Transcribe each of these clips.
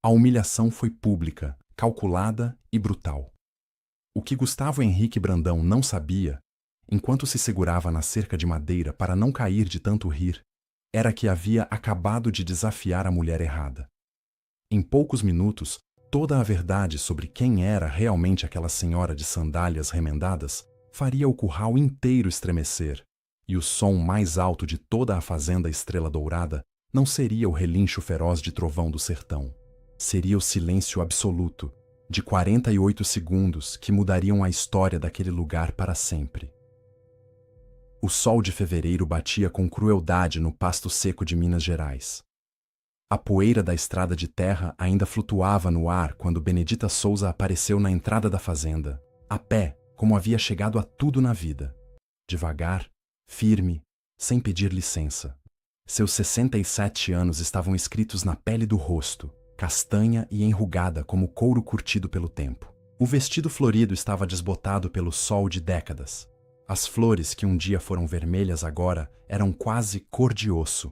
A humilhação foi pública, calculada e brutal. O que Gustavo Henrique Brandão não sabia, enquanto se segurava na cerca de madeira para não cair de tanto rir, era que havia acabado de desafiar a mulher errada. Em poucos minutos, toda a verdade sobre quem era realmente aquela senhora de sandálias remendadas faria o curral inteiro estremecer, e o som mais alto de toda a fazenda Estrela Dourada não seria o relincho feroz de trovão do sertão. Seria o silêncio absoluto, de 48 segundos que mudariam a história daquele lugar para sempre. O sol de fevereiro batia com crueldade no pasto seco de Minas Gerais. A poeira da estrada de terra ainda flutuava no ar quando Benedita Souza apareceu na entrada da fazenda, a pé, como havia chegado a tudo na vida. Devagar, firme, sem pedir licença. Seus 67 anos estavam escritos na pele do rosto, castanha e enrugada como couro curtido pelo tempo. O vestido florido estava desbotado pelo sol de décadas. As flores que um dia foram vermelhas agora eram quase cor de osso.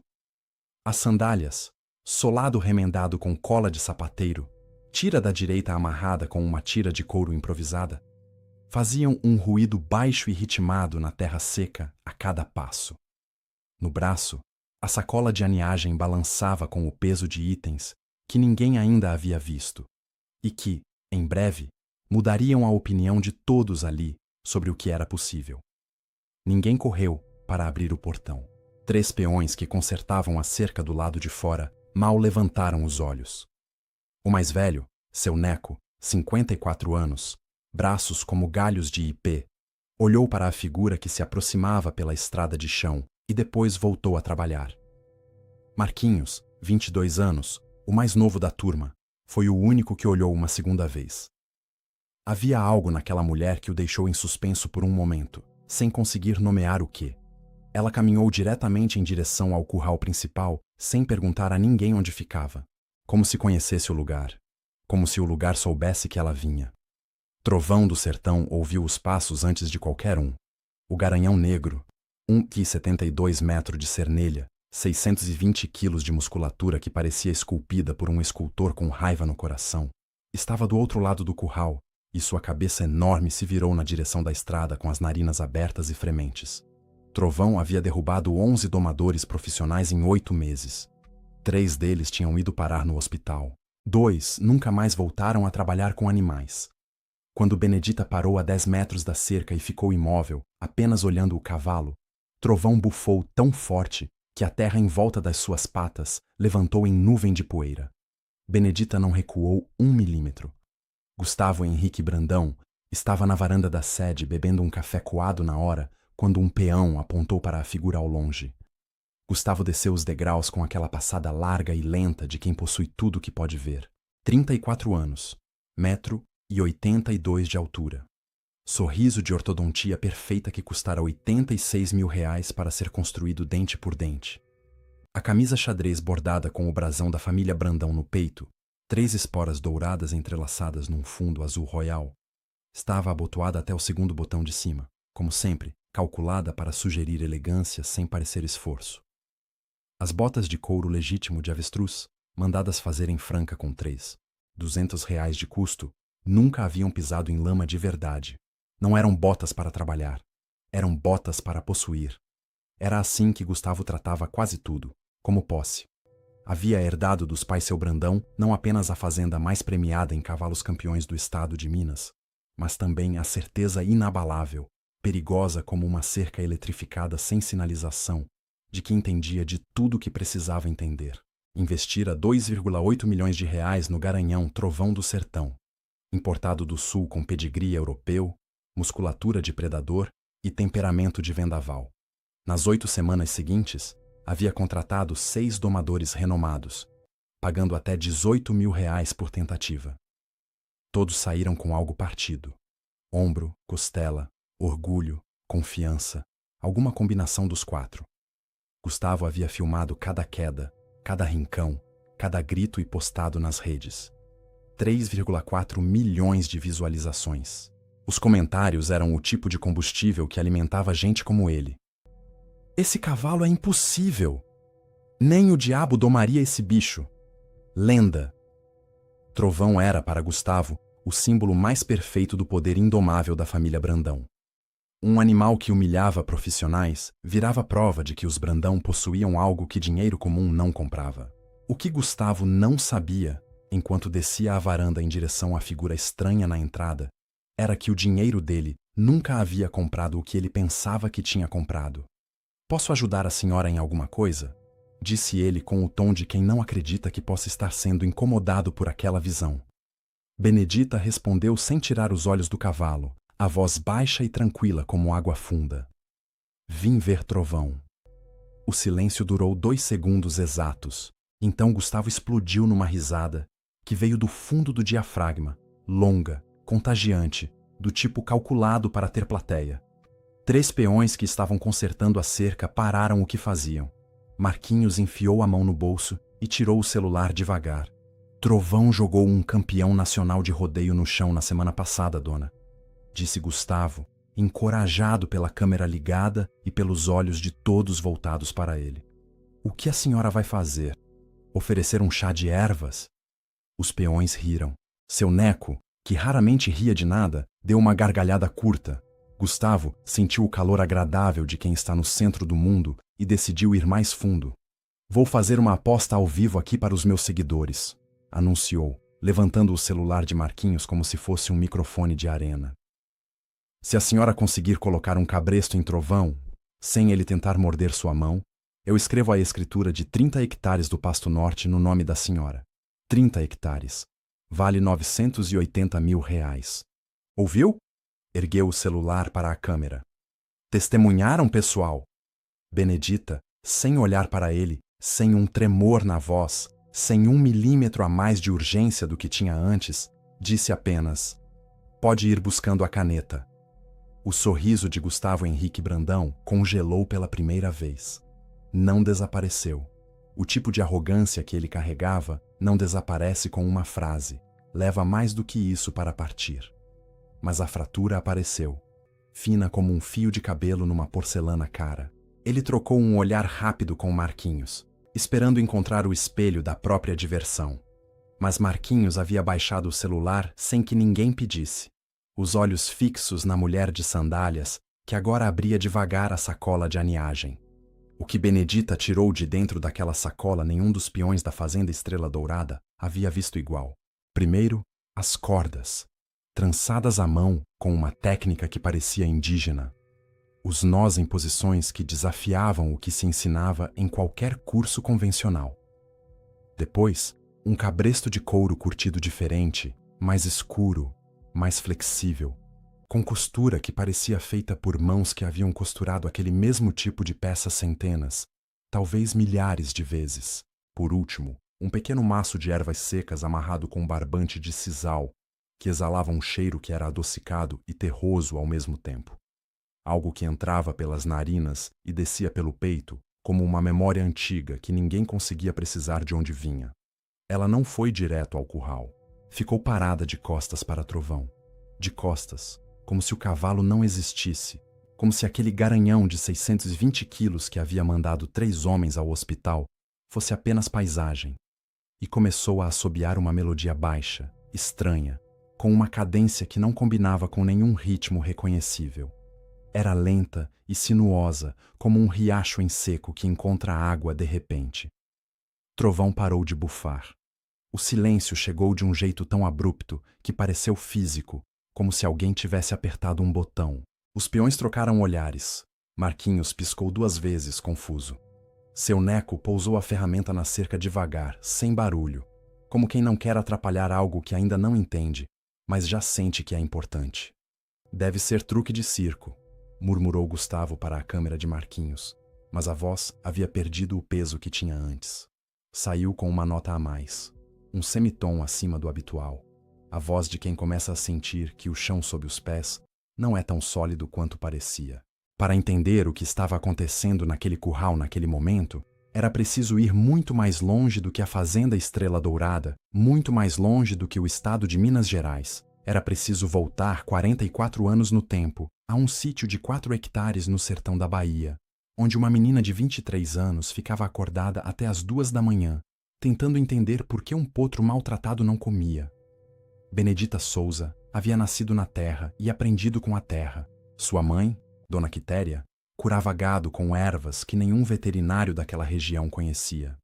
As sandálias, solado remendado com cola de sapateiro, tira da direita amarrada com uma tira de couro improvisada, faziam um ruído baixo e ritmado na terra seca a cada passo. No braço, a sacola de aniagem balançava com o peso de itens que ninguém ainda havia visto e que, em breve, mudariam a opinião de todos ali sobre o que era possível. Ninguém correu para abrir o portão. 3 peões que consertavam a cerca do lado de fora mal levantaram os olhos. O mais velho, seu Neco, 54 anos, braços como galhos de ipê, olhou para a figura que se aproximava pela estrada de chão e depois voltou a trabalhar. Marquinhos, 22 anos, o mais novo da turma, foi o único que olhou uma segunda vez. Havia algo naquela mulher que o deixou em suspenso por um momento, sem conseguir nomear o quê. Ela caminhou diretamente em direção ao curral principal, sem perguntar a ninguém onde ficava, como se conhecesse o lugar, como se o lugar soubesse que ela vinha. Trovão do Sertão ouviu os passos antes de qualquer um. O garanhão negro, 1,72 metros de cernelha, 620 quilos de musculatura que parecia esculpida por um escultor com raiva no coração, estava do outro lado do curral, e sua cabeça enorme se virou na direção da estrada com as narinas abertas e frementes. Trovão havia derrubado 11 domadores profissionais em 8 meses. 3 deles tinham ido parar no hospital. 2 nunca mais voltaram a trabalhar com animais. Quando Benedita parou a 10 metros da cerca e ficou imóvel, apenas olhando o cavalo, Trovão bufou tão forte que a terra em volta das suas patas levantou em nuvem de poeira. Benedita não recuou 1 milímetro. Gustavo Henrique Brandão estava na varanda da sede bebendo um café coado na hora quando um peão apontou para a figura ao longe. Gustavo desceu os degraus com aquela passada larga e lenta de quem possui tudo o que pode ver. 34 anos, 1,82 m de altura. Sorriso de ortodontia perfeita que custara R$86 mil para ser construído dente por dente. A camisa xadrez bordada com o brasão da família Brandão no peito, 3 esporas douradas entrelaçadas num fundo azul royal, estava abotoada até o segundo botão de cima, como sempre, calculada para sugerir elegância sem parecer esforço. As botas de couro legítimo de avestruz, mandadas fazer em Franca com 200 reais de custo, nunca haviam pisado em lama de verdade. Não eram botas para trabalhar, eram botas para possuir. Era assim que Gustavo tratava quase tudo, como posse. Havia herdado dos pais seu Brandão não apenas a fazenda mais premiada em cavalos campeões do estado de Minas, mas também a certeza inabalável, perigosa como uma cerca eletrificada sem sinalização, de que entendia de tudo o que precisava entender. Investira R$2,8 milhões no garanhão Trovão do Sertão, importado do sul com pedigree europeu, musculatura de predador e temperamento de vendaval. Nas 8 semanas seguintes, havia contratado 6 domadores renomados, pagando até R$18 mil por tentativa. Todos saíram com algo partido. Ombro, costela, orgulho, confiança, alguma combinação dos 4. Gustavo havia filmado cada queda, cada rincão, cada grito e postado nas redes. 3,4 milhões de visualizações. Os comentários eram o tipo de combustível que alimentava gente como ele. Esse cavalo é impossível. Nem o diabo domaria esse bicho. Lenda. Trovão era, para Gustavo, o símbolo mais perfeito do poder indomável da família Brandão. Um animal que humilhava profissionais virava prova de que os Brandão possuíam algo que dinheiro comum não comprava. O que Gustavo não sabia, enquanto descia a varanda em direção à figura estranha na entrada, era que o dinheiro dele nunca havia comprado o que ele pensava que tinha comprado. "Posso ajudar a senhora em alguma coisa?" disse ele com o tom de quem não acredita que possa estar sendo incomodado por aquela visão. Benedita respondeu sem tirar os olhos do cavalo, a voz baixa e tranquila como água funda. "Vim ver Trovão." O silêncio durou 2 segundos exatos. Então Gustavo explodiu numa risada que veio do fundo do diafragma, longa, contagiante, do tipo calculado para ter plateia. 3 peões que estavam consertando a cerca pararam o que faziam. Marquinhos enfiou a mão no bolso e tirou o celular devagar. "Trovão jogou um campeão nacional de rodeio no chão na semana passada, dona," disse Gustavo, encorajado pela câmera ligada e pelos olhos de todos voltados para ele. "O que a senhora vai fazer? Oferecer um chá de ervas?" Os peões riram. Seu Neco, que raramente ria de nada, deu uma gargalhada curta. Gustavo sentiu o calor agradável de quem está no centro do mundo e decidiu ir mais fundo. "Vou fazer uma aposta ao vivo aqui para os meus seguidores," anunciou, levantando o celular de Marquinhos como se fosse um microfone de arena. "Se a senhora conseguir colocar um cabresto em Trovão, sem ele tentar morder sua mão, eu escrevo a escritura de 30 hectares do Pasto Norte no nome da senhora. 30 hectares. Vale R$ 980 mil. Ouviu?" Ergueu o celular para a câmera. "Testemunharam, pessoal?" Benedita, sem olhar para ele, sem um tremor na voz, sem 1 milímetro a mais de urgência do que tinha antes, disse apenas: "Pode ir buscando a caneta." O sorriso de Gustavo Henrique Brandão congelou pela primeira vez. Não desapareceu. O tipo de arrogância que ele carregava não desaparece com uma frase. Leva mais do que isso para partir. Mas a fratura apareceu, fina como um fio de cabelo numa porcelana cara. Ele trocou um olhar rápido com Marquinhos, esperando encontrar o espelho da própria diversão. Mas Marquinhos havia baixado o celular sem que ninguém pedisse, os olhos fixos na mulher de sandálias, que agora abria devagar a sacola de aniagem. O que Benedita tirou de dentro daquela sacola nenhum dos peões da fazenda Estrela Dourada havia visto igual. Primeiro, as cordas, trançadas à mão com uma técnica que parecia indígena. Os nós em posições que desafiavam o que se ensinava em qualquer curso convencional. Depois, um cabresto de couro curtido diferente, mais escuro, mais flexível, com costura que parecia feita por mãos que haviam costurado aquele mesmo tipo de peça centenas, talvez milhares de vezes. Por último, um pequeno maço de ervas secas amarrado com um barbante de sisal, que exalava um cheiro que era adocicado e terroso ao mesmo tempo. Algo que entrava pelas narinas e descia pelo peito, como uma memória antiga que ninguém conseguia precisar de onde vinha. Ela não foi direto ao curral. Ficou parada de costas para Trovão. De costas, como se o cavalo não existisse, como se aquele garanhão de 620 quilos que havia mandado 3 homens ao hospital fosse apenas paisagem. E começou a assobiar uma melodia baixa, estranha, com uma cadência que não combinava com nenhum ritmo reconhecível. Era lenta e sinuosa, como um riacho em seco que encontra água de repente. Trovão parou de bufar. O silêncio chegou de um jeito tão abrupto que pareceu físico, como se alguém tivesse apertado um botão. Os peões trocaram olhares. Marquinhos piscou 2 vezes, confuso. Seu Neco pousou a ferramenta na cerca devagar, sem barulho, como quem não quer atrapalhar algo que ainda não entende, mas já sente que é importante. "Deve ser truque de circo", murmurou Gustavo para a câmera de Marquinhos, mas a voz havia perdido o peso que tinha antes. Saiu com uma nota a mais, um semitom acima do habitual, a voz de quem começa a sentir que o chão sob os pés não é tão sólido quanto parecia. Para entender o que estava acontecendo naquele curral naquele momento, era preciso ir muito mais longe do que a fazenda Estrela Dourada, muito mais longe do que o estado de Minas Gerais. Era preciso voltar 44 anos no tempo, a um sítio de 4 hectares no sertão da Bahia, onde uma menina de 23 anos ficava acordada até as 2 da manhã, tentando entender por que um potro maltratado não comia. Benedita Souza havia nascido na terra e aprendido com a terra. Sua mãe, Dona Quitéria, curava gado com ervas que nenhum veterinário daquela região conhecia.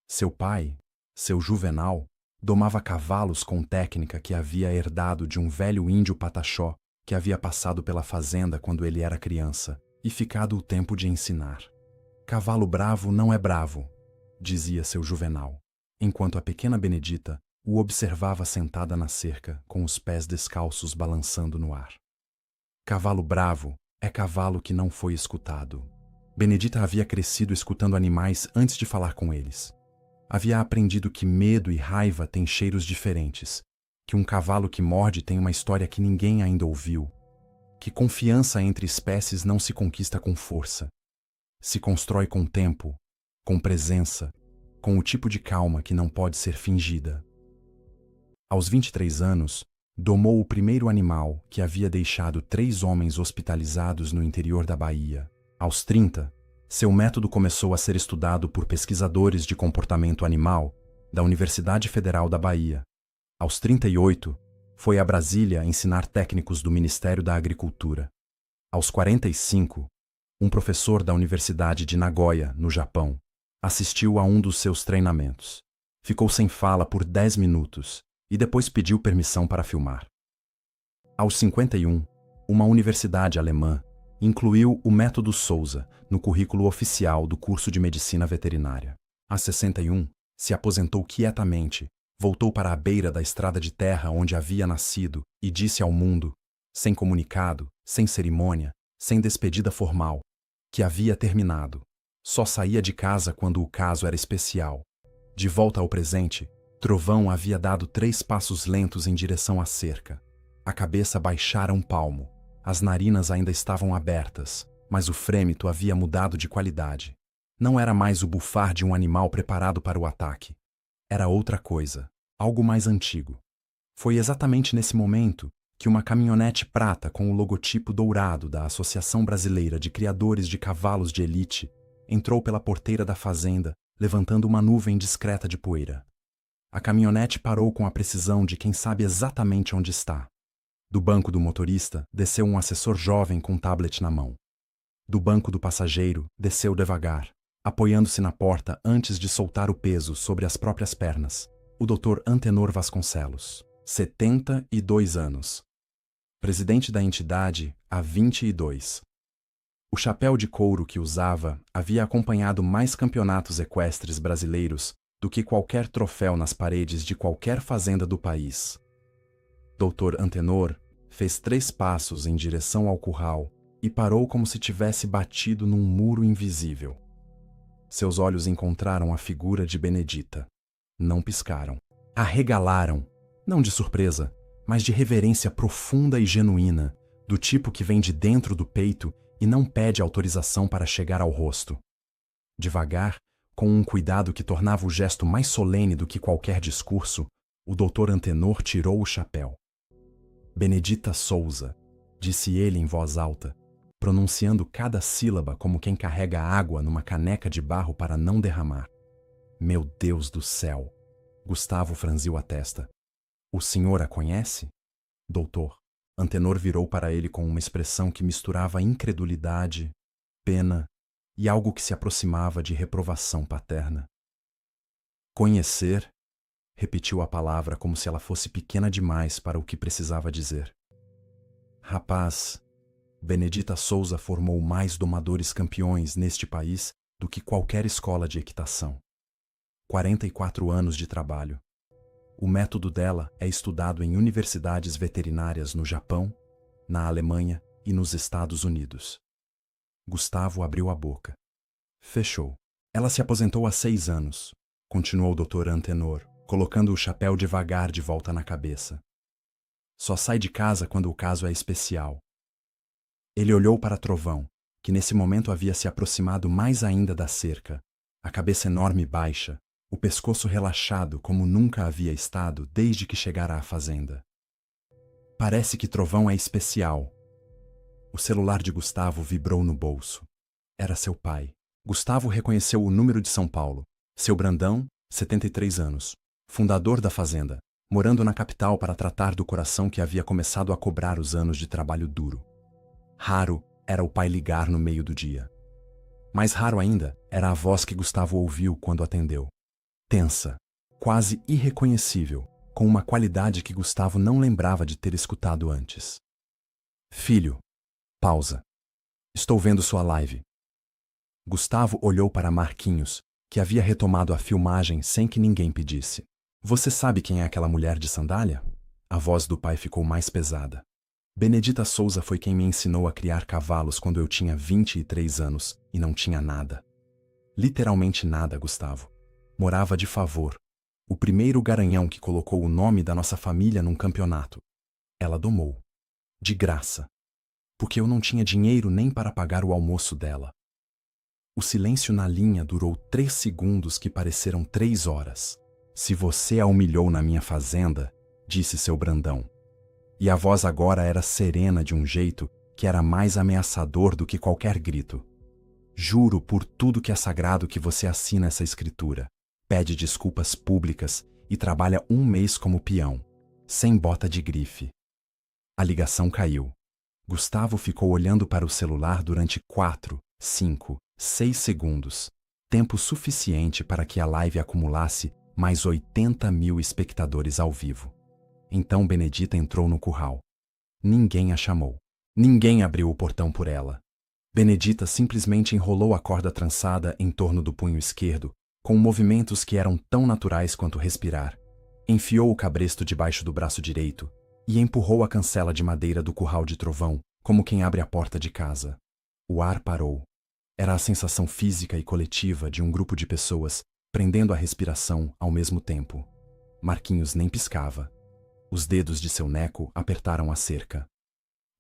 Seu pai, seu Juvenal, domava cavalos com técnica que havia herdado de um velho índio pataxó que havia passado pela fazenda quando ele era criança e ficado o tempo de ensinar. Cavalo bravo não é bravo, dizia seu Juvenal, enquanto a pequena Benedita o observava sentada na cerca com os pés descalços balançando no ar. Cavalo bravo é cavalo que não foi escutado. Benedita havia crescido escutando animais antes de falar com eles. Havia aprendido que medo e raiva têm cheiros diferentes, que um cavalo que morde tem uma história que ninguém ainda ouviu, que confiança entre espécies não se conquista com força, se constrói com tempo, com presença, com o tipo de calma que não pode ser fingida. Aos 23 anos, domou o primeiro animal que havia deixado 3 homens hospitalizados no interior da Bahia. Aos 30, seu método começou a ser estudado por pesquisadores de comportamento animal da Universidade Federal da Bahia. Aos 38, foi a Brasília ensinar técnicos do Ministério da Agricultura. Aos 45, um professor da Universidade de Nagoya, no Japão, assistiu a um dos seus treinamentos. Ficou sem fala por 10 minutos e depois pediu permissão para filmar. Aos 51, uma universidade alemã incluiu o método Souza no currículo oficial do curso de medicina veterinária. Aos 61, se aposentou quietamente, voltou para a beira da estrada de terra onde havia nascido e disse ao mundo, sem comunicado, sem cerimônia, sem despedida formal, que havia terminado. Só saía de casa quando o caso era especial. De volta ao presente, Trovão havia dado 3 passos lentos em direção à cerca. A cabeça baixara um palmo. As narinas ainda estavam abertas, mas o frêmito havia mudado de qualidade. Não era mais o bufar de um animal preparado para o ataque. Era outra coisa, algo mais antigo. Foi exatamente nesse momento que uma caminhonete prata com o logotipo dourado da Associação Brasileira de Criadores de Cavalos de Elite entrou pela porteira da fazenda, levantando uma nuvem discreta de poeira. A caminhonete parou com a precisão de quem sabe exatamente onde está. Do banco do motorista, desceu um assessor jovem com tablet na mão. Do banco do passageiro, desceu devagar, apoiando-se na porta antes de soltar o peso sobre as próprias pernas, o Dr. Antenor Vasconcelos, 72 anos. Presidente da entidade há 22. O chapéu de couro que usava havia acompanhado mais campeonatos equestres brasileiros do que qualquer troféu nas paredes de qualquer fazenda do país. Dr. Antenor fez 3 passos em direção ao curral e parou como se tivesse batido num muro invisível. Seus olhos encontraram a figura de Benedita. Não piscaram. Arregalaram, não de surpresa, mas de reverência profunda e genuína, do tipo que vem de dentro do peito e não pede autorização para chegar ao rosto. Devagar, com um cuidado que tornava o gesto mais solene do que qualquer discurso, o Dr. Antenor tirou o chapéu. Benedita Souza, disse ele em voz alta, pronunciando cada sílaba como quem carrega água numa caneca de barro para não derramar. Meu Deus do céu! Gustavo franziu a testa. O senhor a conhece? Doutor. Antenor virou para ele com uma expressão que misturava incredulidade, pena e algo que se aproximava de reprovação paterna. Conhecer, repetiu a palavra como se ela fosse pequena demais para o que precisava dizer. Rapaz, Benedita Souza formou mais domadores campeões neste país do que qualquer escola de equitação. 44 anos de trabalho. O método dela é estudado em universidades veterinárias no Japão, na Alemanha e nos Estados Unidos. Gustavo abriu a boca. Fechou. Ela se aposentou há 6 anos, continuou o Dr. Antenor, colocando o chapéu devagar de volta na cabeça. Só sai de casa quando o caso é especial. Ele olhou para Trovão, que nesse momento havia se aproximado mais ainda da cerca, a cabeça enorme e baixa, o pescoço relaxado como nunca havia estado desde que chegara à fazenda. Parece que Trovão é especial. O celular de Gustavo vibrou no bolso. Era seu pai. Gustavo reconheceu o número de São Paulo. Seu Brandão, 73 anos, fundador da fazenda, morando na capital para tratar do coração que havia começado a cobrar os anos de trabalho duro. Raro era o pai ligar no meio do dia. Mais raro ainda era a voz que Gustavo ouviu quando atendeu. Tensa, quase irreconhecível, com uma qualidade que Gustavo não lembrava de ter escutado antes. Filho. Pausa. Estou vendo sua live. Gustavo olhou para Marquinhos, que havia retomado a filmagem sem que ninguém pedisse. Você sabe quem é aquela mulher de sandália? A voz do pai ficou mais pesada. Benedita Souza foi quem me ensinou a criar cavalos quando eu tinha 23 anos e não tinha nada. Literalmente nada, Gustavo. Morava de favor. O primeiro garanhão que colocou o nome da nossa família num campeonato. Ela domou. De graça. Porque eu não tinha dinheiro nem para pagar o almoço dela. O silêncio na linha durou 3 segundos que pareceram 3 horas. Se você a humilhou na minha fazenda, disse seu Brandão. E a voz agora era serena de um jeito que era mais ameaçador do que qualquer grito. Juro por tudo que é sagrado que você assina essa escritura, pede desculpas públicas e trabalha 1 mês como peão, sem bota de grife. A ligação caiu. Gustavo ficou olhando para o celular durante 4, 5, 6 segundos, tempo suficiente para que a live acumulasse mais 80 mil espectadores ao vivo. Então Benedita entrou no curral. Ninguém a chamou. Ninguém abriu o portão por ela. Benedita simplesmente enrolou a corda trançada em torno do punho esquerdo, com movimentos que eram tão naturais quanto respirar. Enfiou o cabresto debaixo do braço direito e empurrou a cancela de madeira do curral de Trovão, como quem abre a porta de casa. O ar parou. Era a sensação física e coletiva de um grupo de pessoas prendendo a respiração ao mesmo tempo. Marquinhos nem piscava. Os dedos de seu neco apertaram a cerca.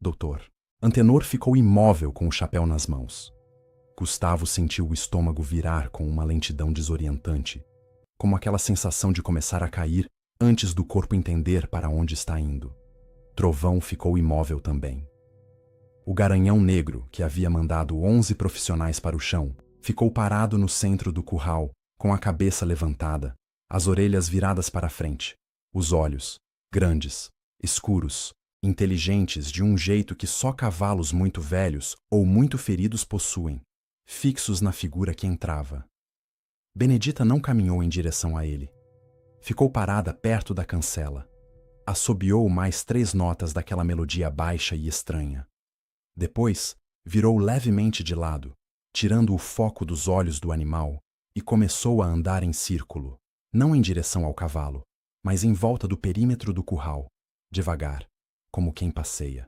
Doutor. Antenor ficou imóvel com o chapéu nas mãos. Gustavo sentiu o estômago virar com uma lentidão desorientante, como aquela sensação de começar a cair antes do corpo entender para onde está indo. Trovão ficou imóvel também. O garanhão negro, que havia mandado 11 profissionais para o chão, ficou parado no centro do curral, com a cabeça levantada, as orelhas viradas para a frente, os olhos, grandes, escuros, inteligentes de um jeito que só cavalos muito velhos ou muito feridos possuem, fixos na figura que entrava. Benedita não caminhou em direção a ele. Ficou parada perto da cancela. Assobiou mais 3 notas daquela melodia baixa e estranha. Depois, virou levemente de lado, tirando o foco dos olhos do animal, e começou a andar em círculo, não em direção ao cavalo, mas em volta do perímetro do curral, devagar, como quem passeia.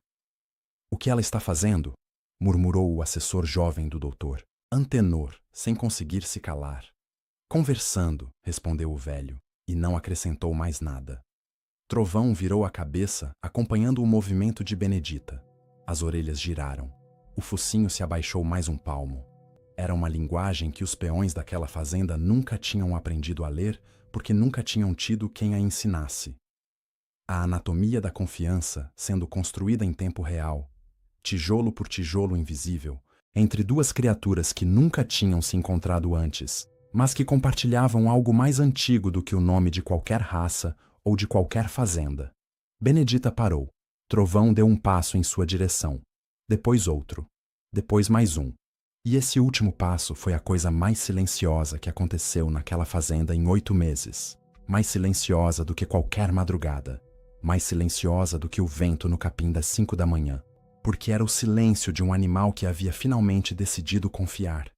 O que ela está fazendo? Murmurou o assessor jovem do doutor, Antenor, sem conseguir se calar. Conversando, respondeu o velho, e não acrescentou mais nada. Trovão virou a cabeça, acompanhando o movimento de Benedita. As orelhas giraram. O focinho se abaixou mais um palmo. Era uma linguagem que os peões daquela fazenda nunca tinham aprendido a ler porque nunca tinham tido quem a ensinasse. A anatomia da confiança sendo construída em tempo real, tijolo por tijolo invisível, entre 2 criaturas que nunca tinham se encontrado antes, mas que compartilhavam algo mais antigo do que o nome de qualquer raça ou de qualquer fazenda. Benedita parou. Trovão deu um passo em sua direção, depois outro, depois mais um. E esse último passo foi a coisa mais silenciosa que aconteceu naquela fazenda em 8 meses. Mais silenciosa do que qualquer madrugada. Mais silenciosa do que o vento no capim das 5 da manhã. Porque era o silêncio de um animal que havia finalmente decidido confiar.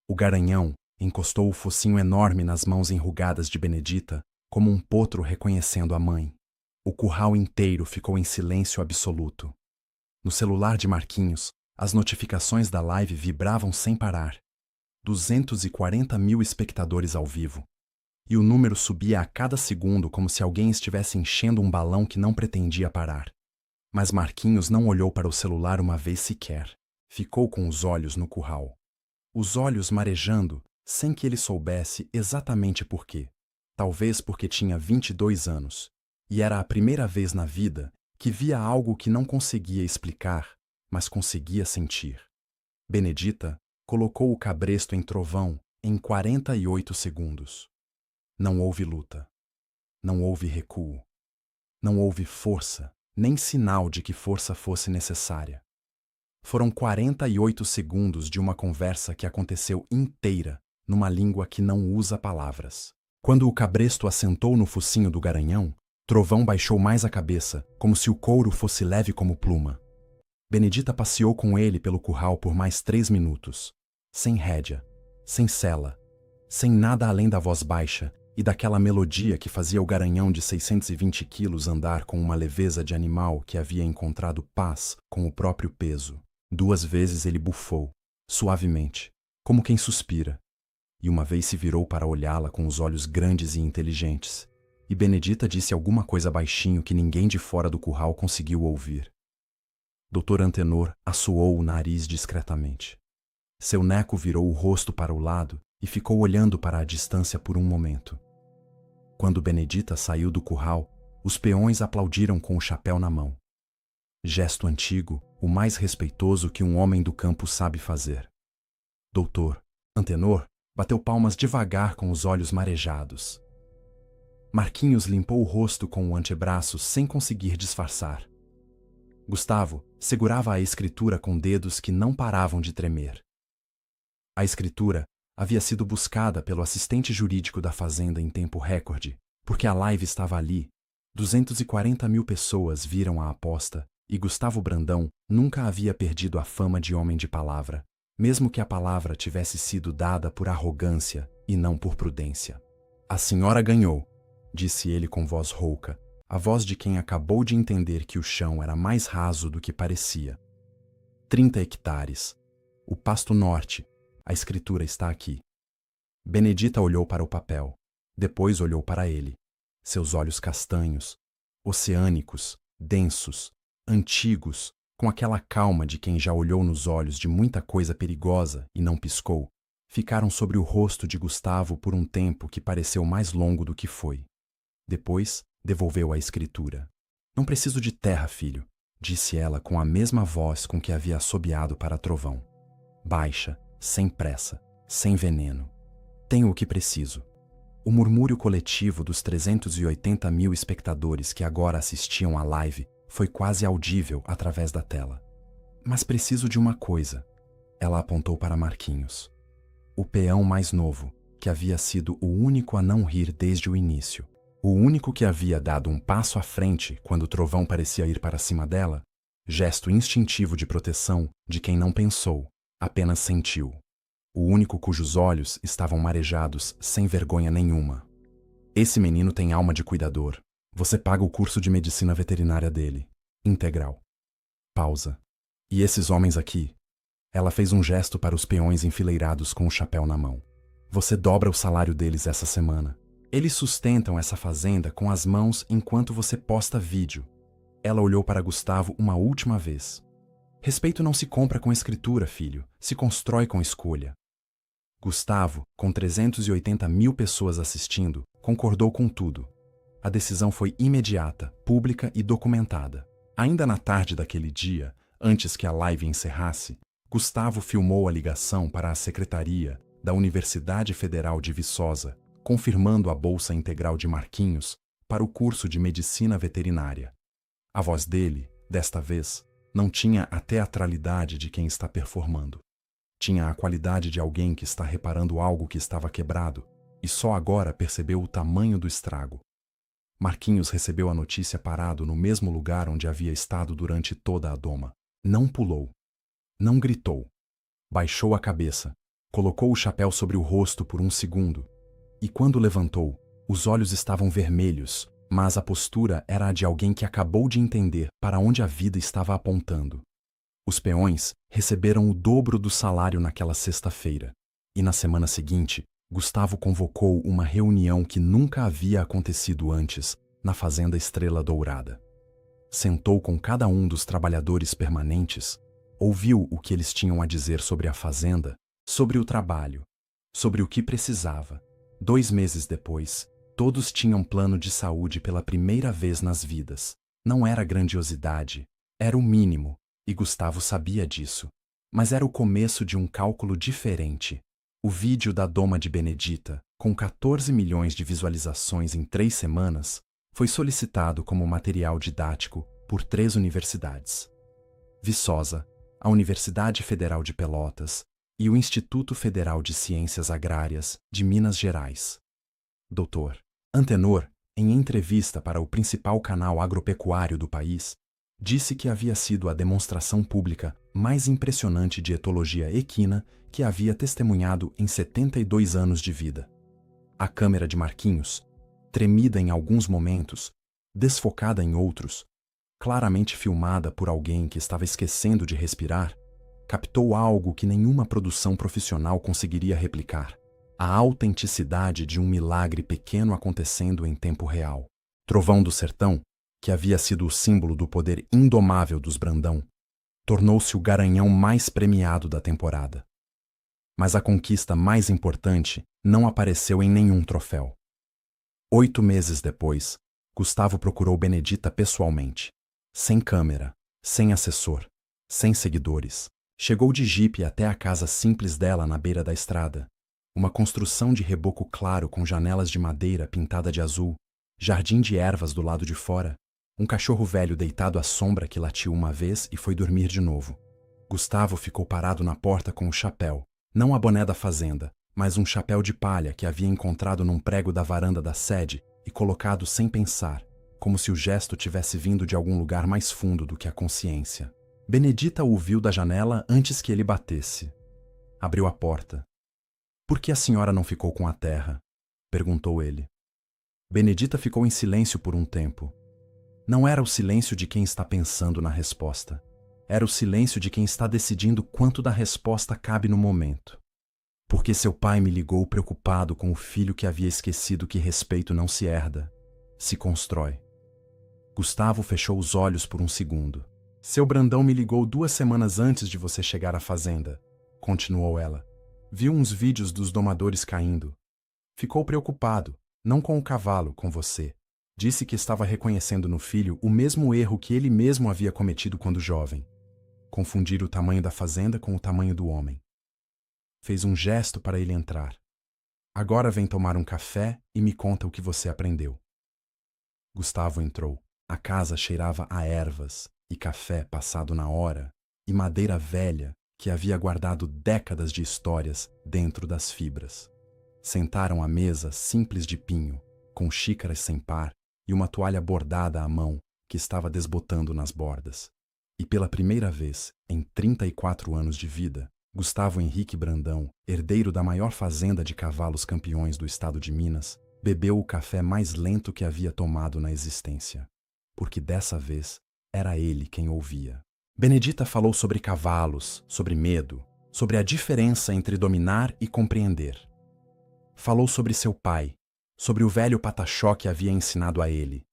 O garanhão encostou o focinho enorme nas mãos enrugadas de Benedita, como um potro reconhecendo a mãe. O curral inteiro ficou em silêncio absoluto. No celular de Marquinhos, as notificações da live vibravam sem parar. 240 mil espectadores ao vivo. E o número subia a cada segundo como se alguém estivesse enchendo um balão que não pretendia parar. Mas Marquinhos não olhou para o celular uma vez sequer. Ficou com os olhos no curral. Os olhos marejando, sem que ele soubesse exatamente por quê. Talvez porque tinha 22 anos. E era a primeira vez na vida que via algo que não conseguia explicar, mas conseguia sentir. Benedita colocou o cabresto em Trovão em 48 segundos. Não houve luta. Não houve recuo. Não houve força, nem sinal de que força fosse necessária. Foram 48 segundos de uma conversa que aconteceu inteira numa língua que não usa palavras. Quando o cabresto assentou no focinho do garanhão, Trovão baixou mais a cabeça, como se o couro fosse leve como pluma. Benedita passeou com ele pelo curral por mais 3 minutos, sem rédea, sem sela, sem nada além da voz baixa e daquela melodia que fazia o garanhão de 620 quilos andar com uma leveza de animal que havia encontrado paz com o próprio peso. 2 vezes ele bufou, suavemente, como quem suspira, e uma vez se virou para olhá-la com os olhos grandes e inteligentes, e Benedita disse alguma coisa baixinho que ninguém de fora do curral conseguiu ouvir. Dr. Antenor assoou o nariz discretamente. Seu neco virou o rosto para o lado e ficou olhando para a distância por um momento. Quando Benedita saiu do curral, os peões aplaudiram com o chapéu na mão. Gesto antigo, o mais respeitoso que um homem do campo sabe fazer. Doutor Antenor bateu palmas devagar com os olhos marejados. Marquinhos limpou o rosto com o antebraço sem conseguir disfarçar. Gustavo segurava a escritura com dedos que não paravam de tremer. A escritura havia sido buscada pelo assistente jurídico da fazenda em tempo recorde, porque a live estava ali. 240 mil pessoas viram a aposta e Gustavo Brandão nunca havia perdido a fama de homem de palavra, mesmo que a palavra tivesse sido dada por arrogância e não por prudência. A senhora ganhou, disse ele com voz rouca, a voz de quem acabou de entender que o chão era mais raso do que parecia. 30 hectares. O pasto norte. A escritura está aqui. Benedita olhou para o papel. Depois olhou para ele. Seus olhos castanhos, oceânicos, densos, antigos, com aquela calma de quem já olhou nos olhos de muita coisa perigosa e não piscou, ficaram sobre o rosto de Gustavo por um tempo que pareceu mais longo do que foi. Depois, devolveu a escritura. Não preciso de terra, filho, disse ela com a mesma voz com que havia assobiado para Trovão. Baixa, sem pressa, sem veneno. Tenho o que preciso. O murmúrio coletivo dos 380 mil espectadores que agora assistiam à live foi quase audível através da tela. Mas preciso de uma coisa. Ela apontou para Marquinhos. O peão mais novo, que havia sido o único a não rir desde o início. O único que havia dado um passo à frente quando o Trovão parecia ir para cima dela, gesto instintivo de proteção de quem não pensou, apenas sentiu. O único cujos olhos estavam marejados sem vergonha nenhuma. Esse menino tem alma de cuidador. Você paga o curso de medicina veterinária dele. Integral. Pausa. E esses homens aqui? Ela fez um gesto para os peões enfileirados com o chapéu na mão. Você dobra o salário deles essa semana. Eles sustentam essa fazenda com as mãos enquanto você posta vídeo. Ela olhou para Gustavo uma última vez. Respeito não se compra com escritura, filho. Se constrói com escolha. Gustavo, com 380 mil pessoas assistindo, concordou com tudo. A decisão foi imediata, pública e documentada. Ainda na tarde daquele dia, antes que a live encerrasse, Gustavo filmou a ligação para a secretaria da Universidade Federal de Viçosa, confirmando a bolsa integral de Marquinhos para o curso de medicina veterinária. A voz dele, desta vez, não tinha a teatralidade de quem está performando. Tinha a qualidade de alguém que está reparando algo que estava quebrado e só agora percebeu o tamanho do estrago. Marquinhos recebeu a notícia parado no mesmo lugar onde havia estado durante toda a doma. Não pulou. Não gritou. Baixou a cabeça. Colocou o chapéu sobre o rosto por um segundo. E quando levantou, os olhos estavam vermelhos, mas a postura era a de alguém que acabou de entender para onde a vida estava apontando. Os peões receberam o dobro do salário naquela sexta-feira. E na semana seguinte, Gustavo convocou uma reunião que nunca havia acontecido antes na Fazenda Estrela Dourada. Sentou com cada um dos trabalhadores permanentes, ouviu o que eles tinham a dizer sobre a fazenda, sobre o trabalho, sobre o que precisava. 2 meses depois, todos tinham plano de saúde pela primeira vez nas vidas. Não era grandiosidade, era o mínimo, e Gustavo sabia disso. Mas era o começo de um cálculo diferente. O vídeo da doma de Benedita, com 14 milhões de visualizações em 3 semanas, foi solicitado como material didático por 3 universidades: Viçosa, a Universidade Federal de Pelotas e o Instituto Federal de Ciências Agrárias de Minas Gerais. Dr. Antenor, em entrevista para o principal canal agropecuário do país, disse que havia sido a demonstração pública mais impressionante de etologia equina que havia testemunhado em 72 anos de vida. A câmera de Marquinhos, tremida em alguns momentos, desfocada em outros, claramente filmada por alguém que estava esquecendo de respirar, captou algo que nenhuma produção profissional conseguiria replicar: a autenticidade de um milagre pequeno acontecendo em tempo real. Trovão do Sertão, que havia sido o símbolo do poder indomável dos Brandão, tornou-se o garanhão mais premiado da temporada. Mas a conquista mais importante não apareceu em nenhum troféu. 8 meses depois, Gustavo procurou Benedita pessoalmente. Sem câmera, sem assessor, sem seguidores. Chegou de jipe até a casa simples dela na beira da estrada. Uma construção de reboco claro com janelas de madeira pintada de azul, jardim de ervas do lado de fora, um cachorro velho deitado à sombra que latiu uma vez e foi dormir de novo. Gustavo ficou parado na porta com o chapéu, não a boné da fazenda, mas um chapéu de palha que havia encontrado num prego da varanda da sede e colocado sem pensar, como se o gesto tivesse vindo de algum lugar mais fundo do que a consciência. Benedita o viu da janela antes que ele batesse. Abriu a porta. "Por que a senhora não ficou com a terra?" perguntou ele. Benedita ficou em silêncio por um tempo. Não era o silêncio de quem está pensando na resposta. Era o silêncio de quem está decidindo quanto da resposta cabe no momento. "Porque seu pai me ligou preocupado com o filho que havia esquecido que respeito não se herda, se constrói." Gustavo fechou os olhos por um segundo. "Seu Brandão me ligou 2 semanas antes de você chegar à fazenda", continuou ela. "Viu uns vídeos dos domadores caindo. Ficou preocupado, não com o cavalo, com você. Disse que estava reconhecendo no filho o mesmo erro que ele mesmo havia cometido quando jovem: confundir o tamanho da fazenda com o tamanho do homem." Fez um gesto para ele entrar. "Agora vem tomar um café e me conta o que você aprendeu." Gustavo entrou. A casa cheirava a ervas e café passado na hora e madeira velha que havia guardado décadas de histórias dentro das fibras. Sentaram à mesa simples de pinho, com xícaras sem par e uma toalha bordada à mão que estava desbotando nas bordas. E pela primeira vez, em 34 anos de vida, Gustavo Henrique Brandão, herdeiro da maior fazenda de cavalos campeões do estado de Minas, bebeu o café mais lento que havia tomado na existência. Porque dessa vez era ele quem ouvia. Benedita falou sobre cavalos, sobre medo, sobre a diferença entre dominar e compreender. Falou sobre seu pai, sobre o velho Pataxó que havia ensinado a ele,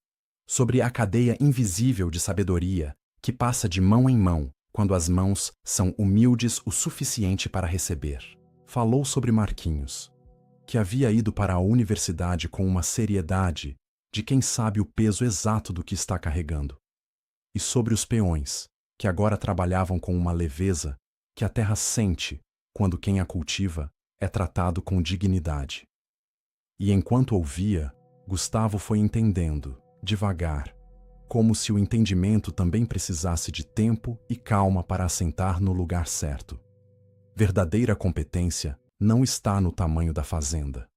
sobre a cadeia invisível de sabedoria que passa de mão em mão quando as mãos são humildes o suficiente para receber. Falou sobre Marquinhos, que havia ido para a universidade com uma seriedade de quem sabe o peso exato do que está carregando, e sobre os peões, que agora trabalhavam com uma leveza que a terra sente quando quem a cultiva é tratado com dignidade. E enquanto ouvia, Gustavo foi entendendo, devagar, como se o entendimento também precisasse de tempo e calma para assentar no lugar certo. Verdadeira competência não está no tamanho da fazenda.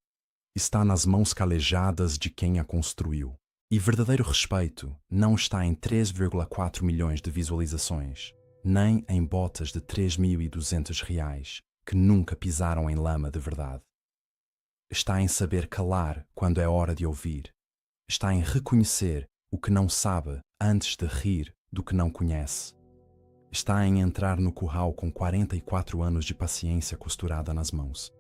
Está nas mãos calejadas de quem a construiu. E verdadeiro respeito não está em 3,4 milhões de visualizações, nem em botas de 3.200 reais que nunca pisaram em lama de verdade. Está em saber calar quando é hora de ouvir. Está em reconhecer o que não sabe antes de rir do que não conhece. Está em entrar no curral com 44 anos de paciência costurada nas mãos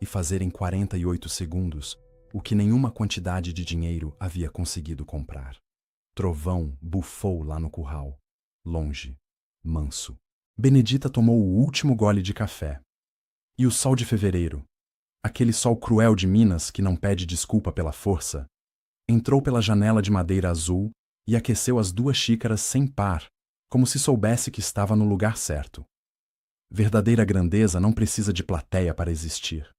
e fazer em 48 segundos o que nenhuma quantidade de dinheiro havia conseguido comprar. Trovão bufou lá no curral, longe, manso. Benedita tomou o último gole de café. E o sol de fevereiro, aquele sol cruel de Minas que não pede desculpa pela força, entrou pela janela de madeira azul e aqueceu as 2 xícaras sem par, como se soubesse que estava no lugar certo. Verdadeira grandeza não precisa de plateia para existir.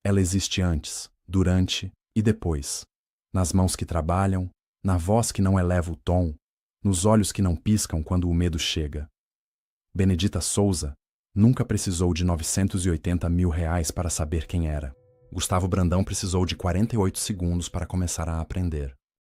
Ela existe antes, durante e depois, nas mãos que trabalham, na voz que não eleva o tom, nos olhos que não piscam quando o medo chega. Benedita Souza nunca precisou de 980 mil reais para saber quem era. Gustavo Brandão precisou de 48 segundos para começar a aprender.